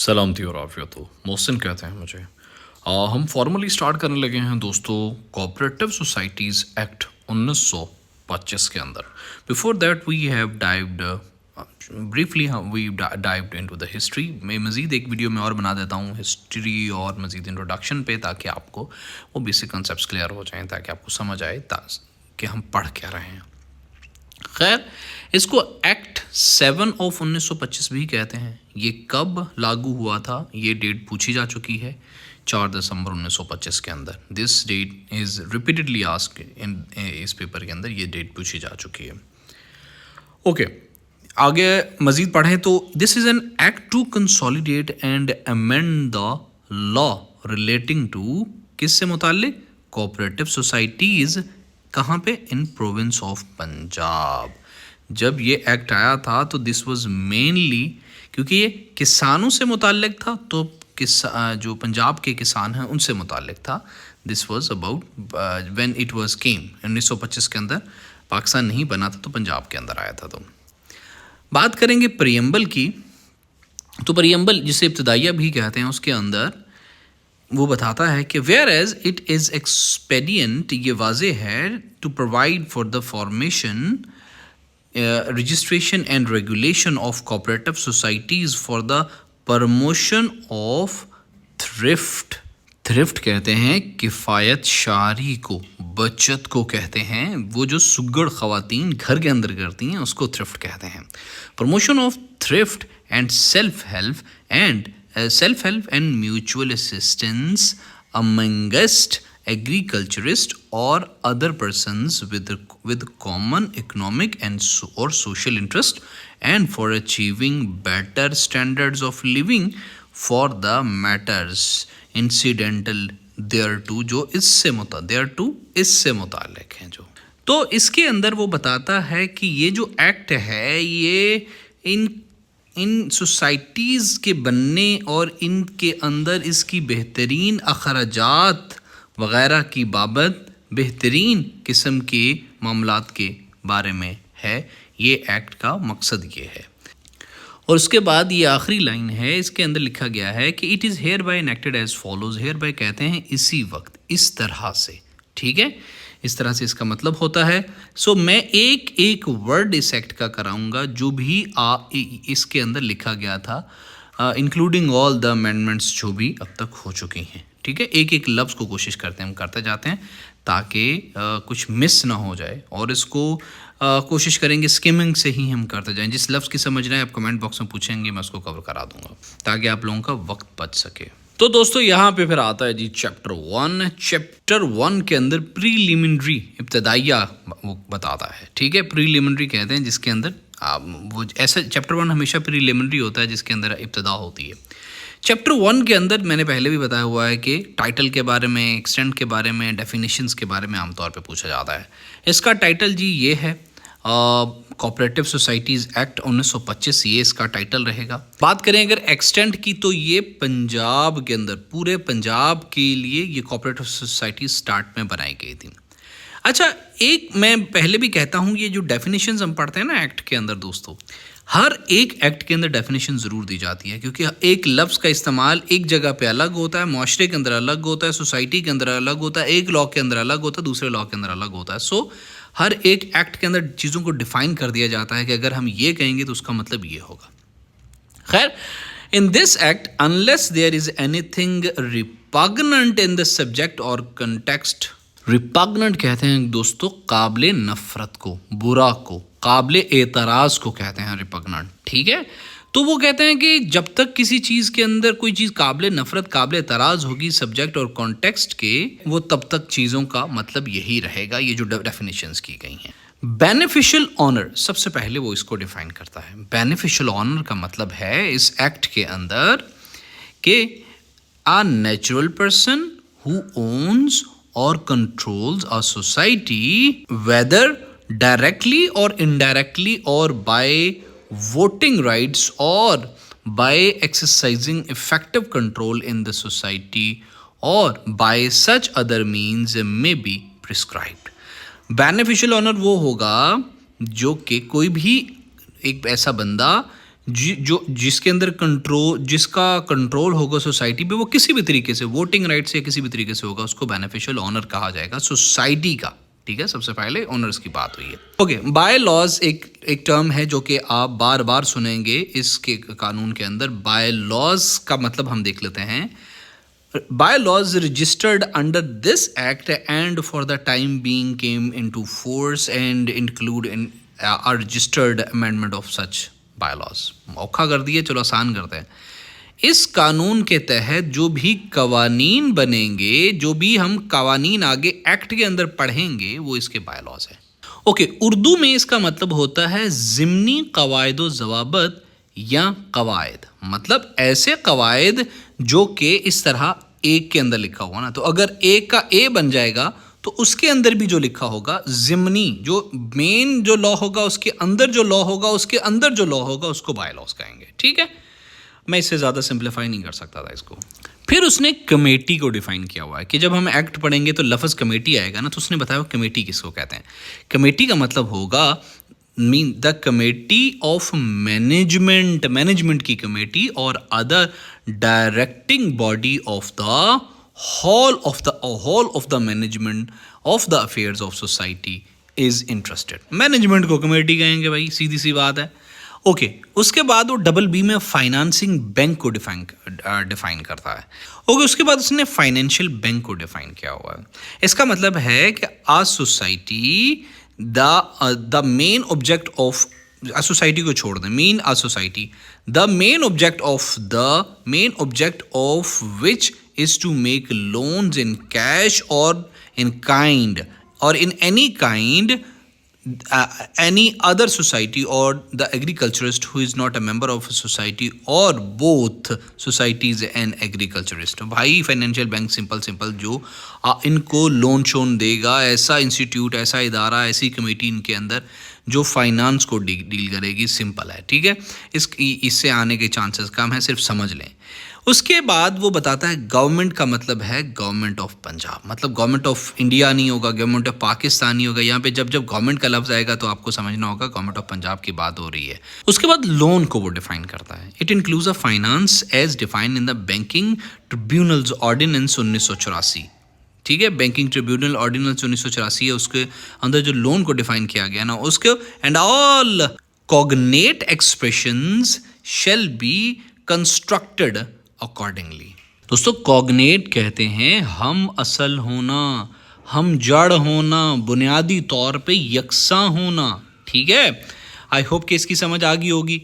सलाम थी और आफियत हो। मोहसिन कहते हैं मुझे। हम फॉर्मली स्टार्ट करने लगे हैं दोस्तों कोऑपरेटिव सोसाइटीज़ एक्ट 1925 के अंदर। Before that we have dived briefly we dived into the history. मैं मज़ीद एक वीडियो में और बना देता हूँ हिस्ट्री और मज़ीद इंट्रोडक्शन पे, ताकि आपको वो बेसिक कंसेप्ट क्लियर हो जाएँ, ताकि आपको समझ आए कि हम पढ़ क्या रहे हैं। खैर, इसको एक्ट 7 ऑफ 1925 भी कहते हैं। ये कब लागू हुआ था ये डेट पूछी जा चुकी है, 4 दिसंबर 1925 के अंदर। This that is repeatedly asked in इस पेपर के अंदर, ये डेट पूछी जा चुकी है। ओके, आगे मज़ीद पढ़ें तो this is an act to consolidate and amend the law relating to, किससे मुताल्लिक, कोऑपरेटिव सोसाइटीज़। कहाँ पे? In province of Punjab. जब ये एक्ट आया था तो दिस वाज मेनली क्योंकि ये किसानों से मुताल्लिक था, तो जो पंजाब के किसान हैं उनसे मुताल्लिक था। This was about when it was came 1925 के अंदर। पाकिस्तान नहीं बना था तो पंजाब के अंदर आया था। तो बात करेंगे प्रियम्बल की, तो प्रियम्बल जिसे इब्तदाइया भी कहते हैं, उसके अंदर वो बताता है कि whereas it is expedient, ये वाजे है, to provide for the formation, registration and regulation of cooperative societies for the promotion of thrift। Thrift कहते हैं किफ़ायत शारी को, बचत को कहते हैं। वो जो सुगड़ ख़वातीन घर के अंदर करती हैं उसको थ्रिफ्ट कहते हैं। Promotion of thrift and self help and mutual assistance amongst agriculturist और other persons with common economic and or social interest, and for achieving better standards of living for the matters incidental thereto, जो इससे मुताल्लिक हैं। जो तो इसके अंदर वो बताता है कि ये जो एक्ट है ये इन सोसाइटीज़ के बनने और इनके अंदर इसकी बेहतरीन अखराजात वग़ैरह की बाबत बेहतरीन किस्म के मामलात के बारे में है। ये एक्ट का मकसद ये है। और उसके बाद ये आखिरी लाइन है, इसके अंदर लिखा गया है कि it is hereby enacted as follows. Hereby कहते हैं इसी वक्त, इस तरह से, ठीक है, इस तरह से इसका मतलब होता है। सो मैं एक एक वर्ड इस एक्ट का कराऊंगा जो भी इसके अंदर लिखा गया था, इंक्लूडिंग ऑल द अमेंडमेंट्स जो भी अब तक हो चुकी हैं, ठीक है। एक एक लफ्ज़ को कोशिश करते हैं, हम करते जाते हैं ताकि कुछ मिस ना हो जाए, और इसको कोशिश करेंगे स्किमिंग से ही हम करते जाएं। जिस लफ्ज़ की समझ रहे हैं आप कमेंट बॉक्स में पूछेंगे, मैं उसको कवर करा दूंगा ताकि आप लोगों का वक्त बच सके। तो दोस्तों यहाँ पे फिर आता है जी चैप्टर 1। चैप्टर 1 के अंदर प्रीलिमिनरी, इब्तदाइया वो बताता है, ठीक है। प्रीलिमिनरी कहते हैं जिसके अंदर वो ऐसा चैप्टर 1 हमेशा प्रीलिमिनरी होता है जिसके अंदर इब्तदा होती है। चैप्टर 1 के अंदर मैंने पहले भी बताया हुआ है कि टाइटल के बारे में, एक्सटेंट के बारे में, डेफिनेशंस के बारे में आमतौर पे पूछा जाता है। इसका टाइटल जी ये है, कोऑपरेटिव सोसाइटीज़ एक्ट 1925, ये इसका टाइटल रहेगा। बात करें अगर एक्सटेंट की, तो ये पंजाब के अंदर, पूरे पंजाब के लिए ये कोऑपरेटिव सोसाइटी स्टार्ट में बनाई गई थी। अच्छा, एक मैं पहले भी कहता हूँ, ये जो डेफिनेशंस हम पढ़ते हैं ना एक्ट के अंदर दोस्तों, हर एक एक्ट के अंदर डेफिनेशन ज़रूर दी जाती है, क्योंकि एक लफ्ज़ का इस्तेमाल एक जगह पे अलग होता है, माशरे के अंदर अलग होता है, सोसाइटी के अंदर अलग होता है, एक लॉ के अंदर अलग होता है, दूसरे लॉ के अंदर अलग होता है। सो हर एक एक्ट के अंदर चीज़ों को डिफ़ाइन कर दिया जाता है कि अगर हम ये कहेंगे तो उसका मतलब ये होगा। खैर, in this act unless there is anything repugnant in the subject और कंटेक्स्ट। रिपग्नेंट कहते हैं दोस्तों काबिले नफ़रत को, बुरा को, काबिले एतराज़ को कहते हैं रिपग्नेंट, ठीक है। तो वो कहते हैं कि जब तक किसी चीज़ के अंदर कोई चीज़ काबिले नफ़रत, काबिले एतराज़ होगी सब्जेक्ट और कॉन्टेक्स्ट के, वो तब तक चीज़ों का मतलब यही रहेगा। ये जो डेफिनेशंस की गई हैं। बेनिफिशियल ऑनर, सबसे पहले वो इसको डिफ़ाइन करता है। बेनिफिशियल ऑनर का मतलब है इस एक्ट के अंदर कि a natural person who owns or controls a society whether directly or indirectly or by voting rights or by exercising effective control in the society or by such other means may be prescribed। beneficial owner वो होगा जो कि कोई भी एक ऐसा बंदा जिसके अंदर जिसका कंट्रोल होगा सोसाइटी पे, वो किसी भी तरीके से वोटिंग राइट से या किसी भी तरीके से होगा, उसको बेनिफिशियल ओनर कहा जाएगा सोसाइटी का। ठीक है, सबसे पहले ओनर्स की बात हुई है। ओके, बाय लॉज एक टर्म है जो कि आप बार बार सुनेंगे इसके कानून के अंदर। बाय लॉज का मतलब हम देख लेते हैं। By laws registered under this act and for the time being came into force and include in a registered amendment of such bylaws। औखा कर दिए, चलो आसान करते हैं। इस कानून के तहत जो भी कवानीन बनेंगे, जो भी हम कवानीन आगे एक्ट के अंदर पढ़ेंगे, वो इसके बायलॉज है। ओके, उर्दू में इसका मतलब होता है ज़िमनी कवायद व ज़वाबत या कवायद, मतलब ऐसे कवायद जो कि इस तरह एक के अंदर लिखा हुआ ना, तो अगर एक का ए बन जाएगा तो उसके अंदर भी जो लिखा होगा ज़िमनी, जो मेन जो लॉ होगा उसके अंदर जो लॉ होगा, उसके अंदर जो लॉ होगा, उसको बाय लॉज कहेंगे। ठीक है, मैं इससे ज़्यादा सिंप्लीफाई नहीं कर सकता था इसको। फिर उसने कमेटी को डिफाइन किया हुआ है कि जब हम एक्ट पढ़ेंगे तो लफ्ज़ कमेटी आएगा ना, तो उसने बताया कमेटी किसको कहते हैं। कमेटी का मतलब होगा mean the committee of management की कमेटी और other directing body of the whole of the management of the affairs of society is interested. Management को कमेटी कहेंगे भाई, सीधी सी बात है। ओके, उसके बाद वो डबल बी में फाइनेंसिंग बैंक को डिफाइन करता है। ओके, उसके बाद उसने फाइनेंशियल बैंक को डिफाइन किया हुआ है। इसका मतलब है कि uh society the main object of society को छोड़ दें, mean uh society the main object of which is to make loans in cash और इन काइंड और in any kind any other society or the agriculturist who is not a member of a society or both societies and agriculturist। भाई financial bank simple जो इनको loan shown देगा, ऐसा institute, ऐसा इदारा, ऐसी कमेटी इनके अंदर जो फाइनेंस को डील करेगी, सिंपल है। ठीक है, इससे आने के चांसेस कम है, सिर्फ समझ लें। उसके बाद वो बताता है गवर्नमेंट का मतलब है गवर्नमेंट ऑफ पंजाब, मतलब गवर्नमेंट ऑफ इंडिया नहीं होगा, गवर्नमेंट ऑफ पाकिस्तान नहीं होगा। यहाँ पे जब गवर्नमेंट का लफ्ज़ आएगा तो आपको समझना होगा गवर्नमेंट ऑफ पंजाब की बात हो रही है। उसके बाद लोन को वो डिफाइन करता है। It includes a finance as defined in the banking tribunals ordinance 1984। ठीक है, बैंकिंग ट्रिब्यूनल ऑर्डिनेंस 1984 है, उसके अंदर जो लोन को डिफाइन किया गया ना, उसके and all cognate expressions shall be constructed accordingly. दोस्तों, कॉग्नेट कहते हैं हम असल होना, हम जड़ होना, बुनियादी तौर पे यकसा होना। ठीक है, आई होप कि इसकी समझ आ गई होगी।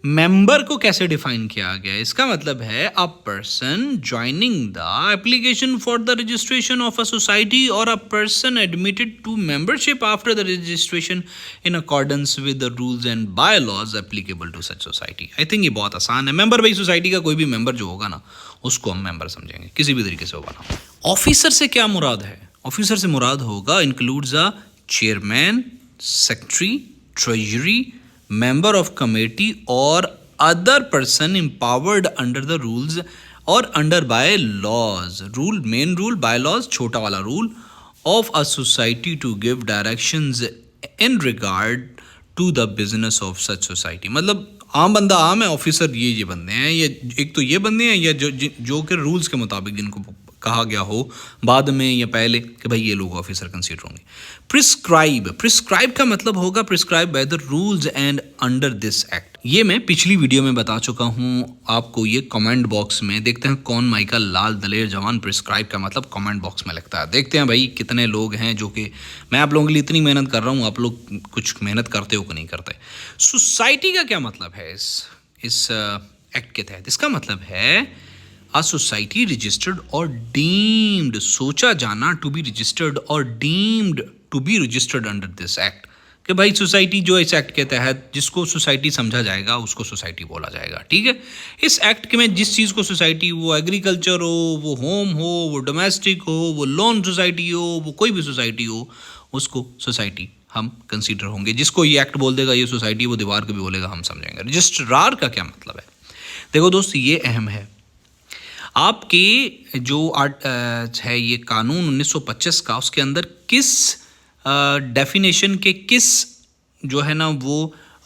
मेंबर को कैसे डिफाइन किया गया, इसका मतलब है a person joining the application for the registration of a society और a person admitted to membership after the registration in accordance with the rules and by laws applicable to such society. I think ये बहुत आसान है। Member भाई, society का कोई भी member जो होगा ना, उसको हम मेंबर समझेंगे, किसी भी तरीके से होगा ना। ऑफिसर से क्या मुराद है? ऑफिसर से मुराद होगा includes a chairman, secretary, treasury, member of committee or other person empowered under the rules or under by laws, main rule, bylaws, छोटा वाला rule of a society to give directions in regard to the business of such society। मतलब आम बंदा आम है, officer ये बंदे हैं, ये एक तो ये बंदे हैं, या जो कि रूल्स के मुताबिक जिनको कहा गया हो बाद में या पहले कि भाई ये लोग ऑफिसर कंसीडर होंगे। प्रिस्क्राइब का मतलब होगा prescribe by the rules and under this act. ये मैं पिछली वीडियो में बता चुका हूँ आपको। ये कमेंट बॉक्स में देखते हैं कौन माइकल लाल दलेर जवान प्रिस्क्राइब का मतलब कमेंट बॉक्स में लिखता है। देखते हैं भाई कितने लोग हैं जो कि मैं आप लोगों के लिए इतनी मेहनत कर रहा हूँ, आप लोग कुछ मेहनत करते हो कि नहीं करते। सोसाइटी का क्या मतलब है इस एक्ट के तहत? इसका मतलब है A society registered or deemed, सोचा जाना, to be registered or deemed to be registered under this act। कि भाई सोसाइटी जो इस एक्ट के तहत जिसको सोसाइटी समझा जाएगा उसको सोसाइटी बोला जाएगा। ठीक है, इस एक्ट के में जिस चीज़ को सोसाइटी, वो एग्रीकल्चर हो, वो होम हो, वो डोमेस्टिक हो, वो लोन सोसाइटी हो, वो कोई भी सोसाइटी हो, उसको सोसाइटी हम कंसीडर होंगे। जिसको ये एक्ट बोल देगा ये सोसाइटी, वो दीवार को भी बोलेगा हम समझेंगे। रजिस्ट्रार का क्या मतलब है? देखो दोस्त, ये अहम है। आपके जो है ये कानून 1925 का, उसके अंदर किस डेफिनेशन के किस जो है ना वो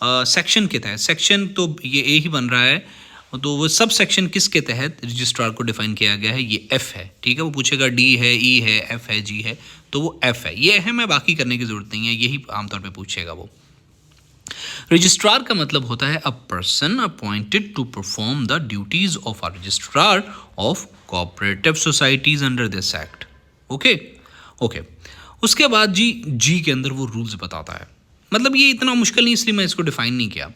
सेक्शन के तहत, सेक्शन तो ये ए ही बन रहा है, तो वो सब सेक्शन किसके तहत रजिस्ट्रार को डिफाइन किया गया है, ये एफ है, ठीक है। वो पूछेगा डी है, ई है, एफ है, जी है, तो वो एफ है। ये अहम है, बाकी करने की जरूरत नहीं है, यही आमतौर पे पूछेगा वो। रजिस्ट्रार का मतलब होता है a person appointed to perform the duties of a registrar of cooperative societies under this act. Okay. उसके बाद जी के अंदर वो रूल्स बताता है। मतलब ये इतना मुश्किल नहीं, इसलिए मैं इसको डिफाइन नहीं किया।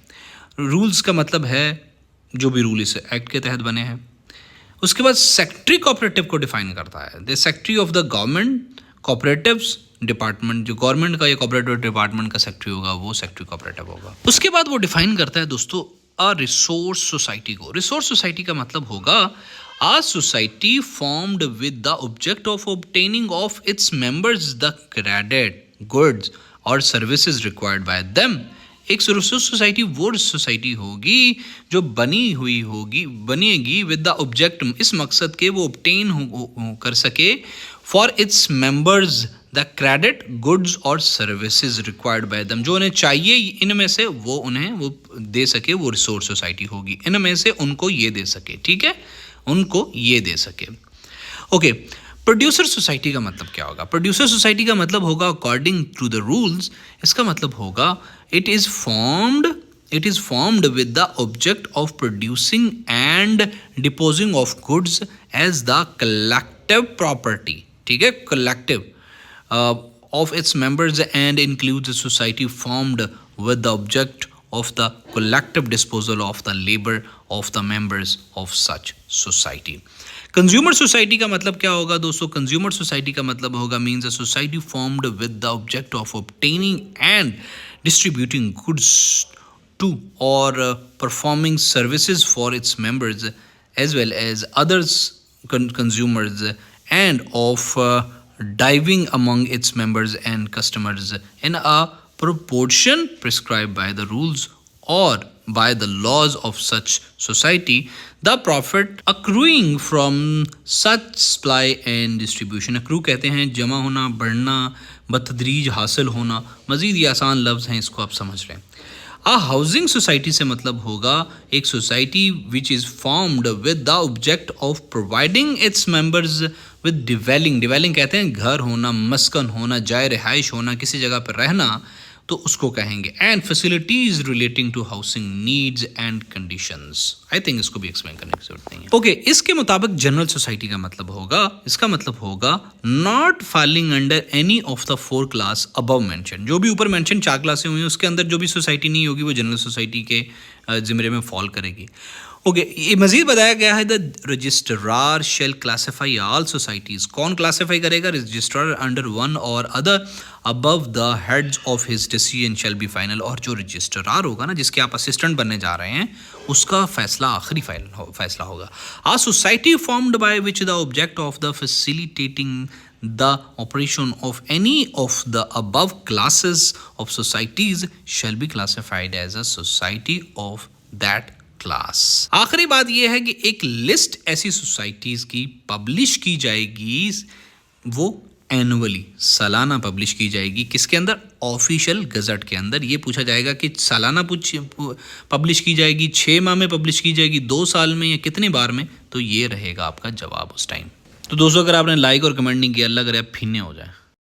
रूल्स का मतलब है जो भी रूल इस एक्ट के तहत बने हैं। उसके बाद सेक्रेटरी कोऑपरेटिव को डिफाइन करता है, the secretary of the government cooperatives department, जो गवर्नमेंट का या कोऑपरेटिव डिपार्टमेंट का सेक्रेटरी होगा वो सेक्रेटरी कोऑपरेटिव होगा। उसके बाद वो डिफाइन करता है दोस्तों अ रिसोर्स सोसाइटी को। रिसोर्स सोसाइटी का मतलब होगा अ society formed with the object of obtaining of its members the credit, goods और सर्विसेज रिक्वायर्ड बाय देम। एक रिसोर्स सोसाइटी वो सोसाइटी होगी जो बनेगी विद द ऑब्जेक्ट, इस मकसद के वो ऑब्टेन कर सके for its members the credit, goods और सर्विसेज रिक्वायर्ड बाय देम, जो उन्हें चाहिए इनमें से वो उन्हें वो दे सके, वो रिसोर्स सोसाइटी होगी। इनमें से उनको ये दे सके, ठीक है, उनको ये दे सके। ओके। प्रोड्यूसर सोसाइटी का मतलब क्या होगा? प्रोड्यूसर सोसाइटी का मतलब होगा अकॉर्डिंग टू द रूल्स, इसका मतलब होगा it is formed with the object of producing and disposing of goods as the collective property, ठीक है, collective of its members and includes a society formed with the object of the collective disposal of the labor of the members of such society. Consumer society का मतलब क्या होगा दोस्तों? Consumer society का मतलब होगा means a society formed with the object of obtaining and distributing goods to और performing services for its members as well as others consumers and of diving among its members and customers in a proportion prescribed by the rules or by the laws of such society, the profit accruing from such supply and distribution. accrue कहते हैं जमा होना, बढ़ना, बतदरीज हासिल होना, मज़ीद ये आसान लफ्ज़ हैं, इसको आप समझ रहे हैं। आ हाउसिंग सोसाइटी से मतलब होगा एक society which is formed with the object of providing its members with dwelling कहते हैं घर होना, मस्कन होना, जाए रिहाइश होना, किसी जगह पर रहना, तो उसको कहेंगे, and facilities relating to housing needs and conditions. I think इसको भी एक्सप्लेन करने की जरूरत नहीं है। ओके, इसके मुताबिक जनरल सोसाइटी का मतलब होगा, इसका मतलब होगा not falling under any of the 4 class above mention. जो भी ऊपर मेंशन 4 क्लासें हुई हैं उसके अंदर जो भी सोसाइटी नहीं होगी वो जनरल सोसाइटी के जिम्मे में फॉल करेगी। ओके, ये मजीद बताया गया है the registrar shall classify all societies. कौन क्लासीफाई करेगा? रजिस्ट्रार अंडर वन और other above the heads of his decision shall be final. और जो रजिस्ट्रार होगा ना, जिसके आप असिस्टेंट बनने जा रहे हैं, उसका फैसला आखिरी फैसला होगा। Uh society formed by which the object of the facilitating the operation of any of the above classes of societies shall be classified as a society of that class. आखिरी बात यह है कि एक लिस्ट ऐसी सोसाइटीज की publish की जाएगी, वो एनुअली, सालाना पब्लिश की जाएगी। किसके अंदर? ऑफिशियल गजट के अंदर। ये पूछा जाएगा कि सालाना पब्लिश की जाएगी, 6 माह में पब्लिश की जाएगी, 2 साल में, या कितने बार में, तो ये रहेगा आपका जवाब उस टाइम। तो दोस्तों, अगर आपने लाइक और कमेंट नहीं किया, अल्लाह करे आप फिरने हो जाए।